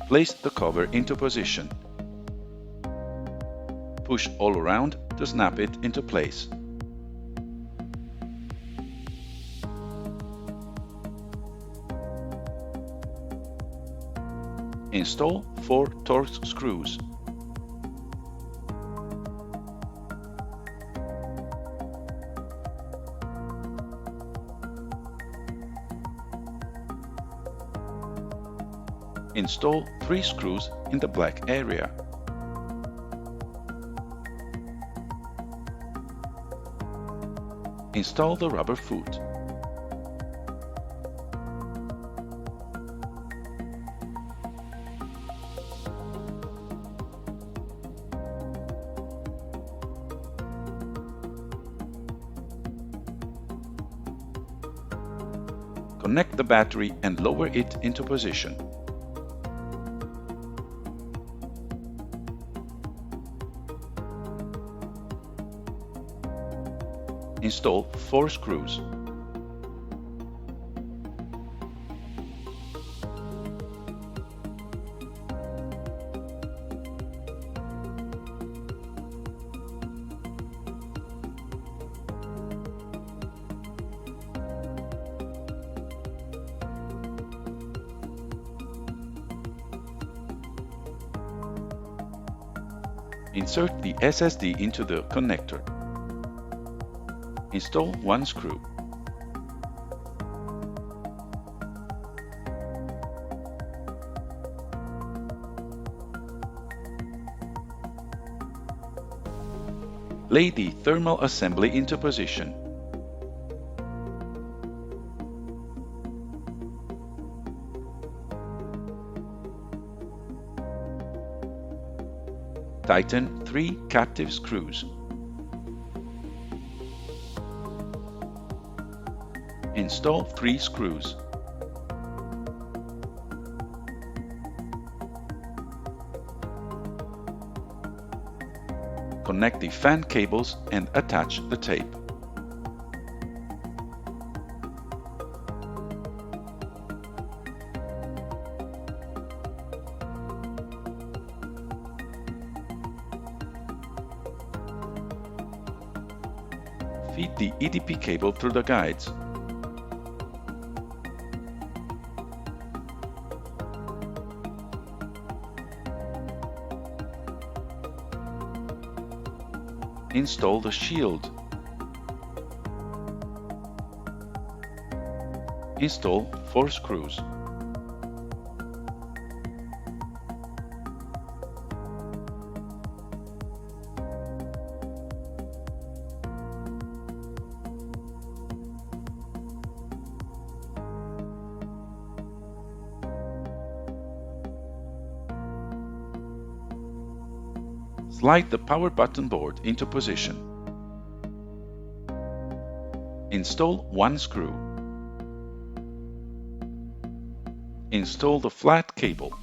Place the cover into position. Push all around to snap it into place. Install 4 Torx screws. Install 3 screws in the black area. Install the rubber foot. Connect the battery and lower it into position. Install 4 screws. Insert the SSD into the connector. Install 1 screw. Lay the thermal assembly into position. Tighten 3 captive screws. Install 3 screws. Connect the fan cables and attach the tape. Feed the EDP cable through the guides. Install the shield. Install 4 screws. Slide the power button board into position. Install 1 screw. Install the flat cable.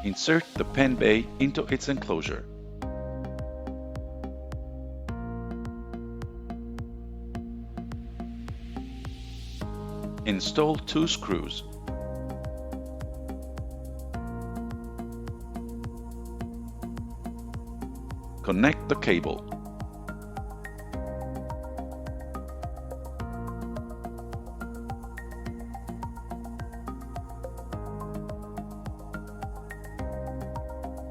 Insert the pen bay into its enclosure. Install 2 screws. Connect the cable.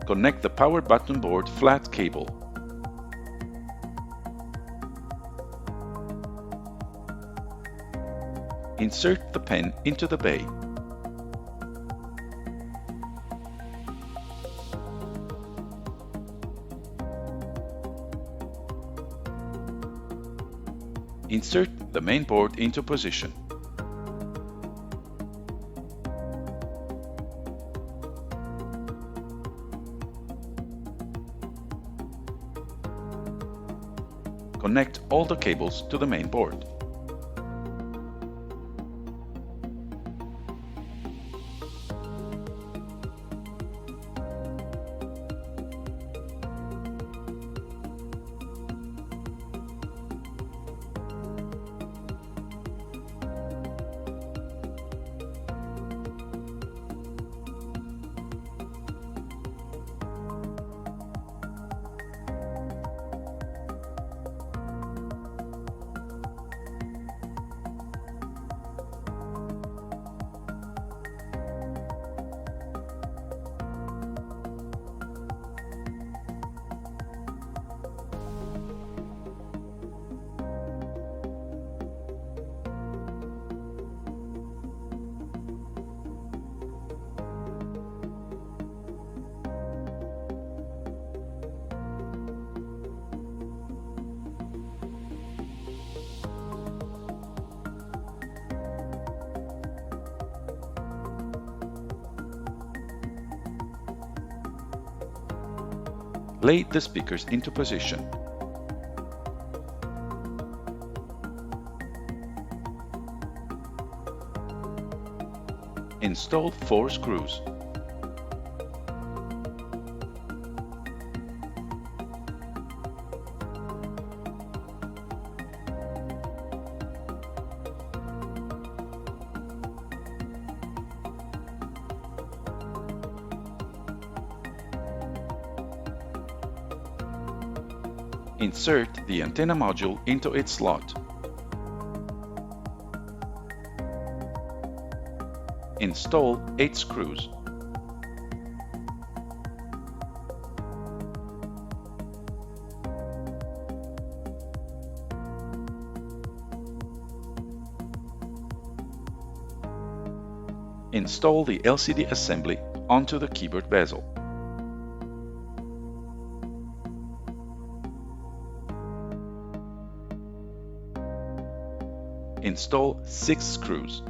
Connect the power button board flat cable. Insert the pen into the bay. Insert the main board into position. Connect all the cables to the main board. Lay the speakers into position. Install 4 screws. Insert the antenna module into its slot. Install 8 screws. Install the LCD assembly onto the keyboard bezel. Install 6 screws.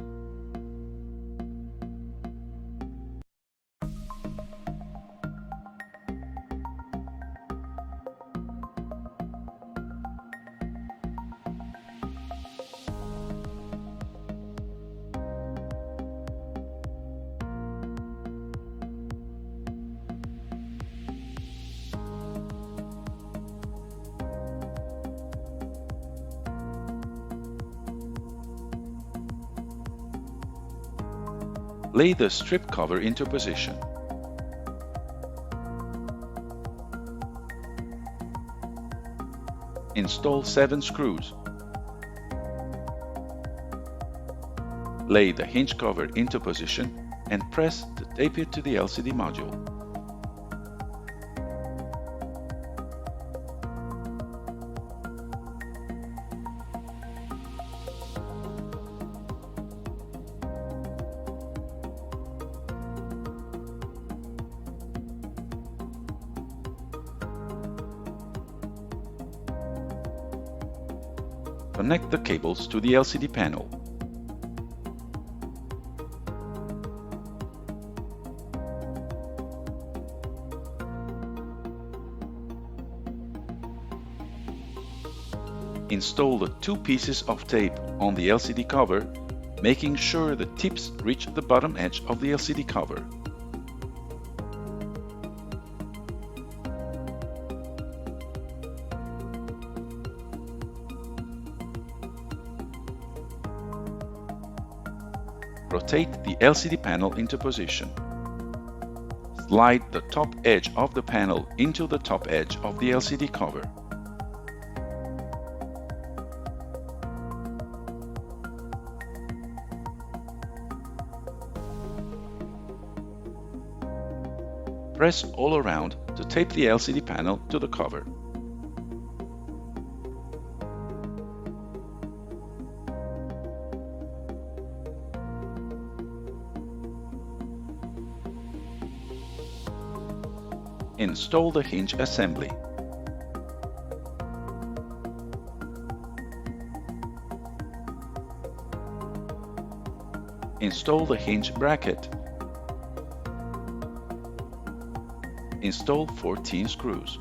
Lay the strip cover into position. Install 7 screws. Lay the hinge cover into position and press to tape it to the LCD module. Connect the cables to the LCD panel. Install the 2 pieces of tape on the LCD cover, making sure the tips reach the bottom edge of the LCD cover. Rotate the LCD panel into position. Slide the top edge of the panel into the top edge of the LCD cover. Press all around to tape the LCD panel to the cover. Install the hinge assembly. Install the hinge bracket. Install 14 screws.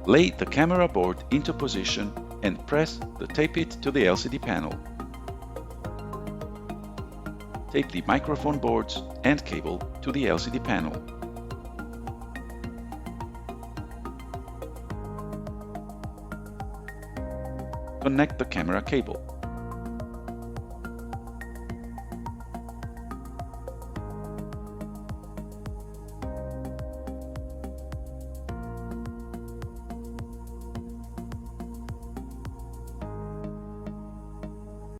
Lay the camera board into position and press the tape it to the LCD panel. Tape the microphone boards and cable to the LCD panel. Connect the camera cable.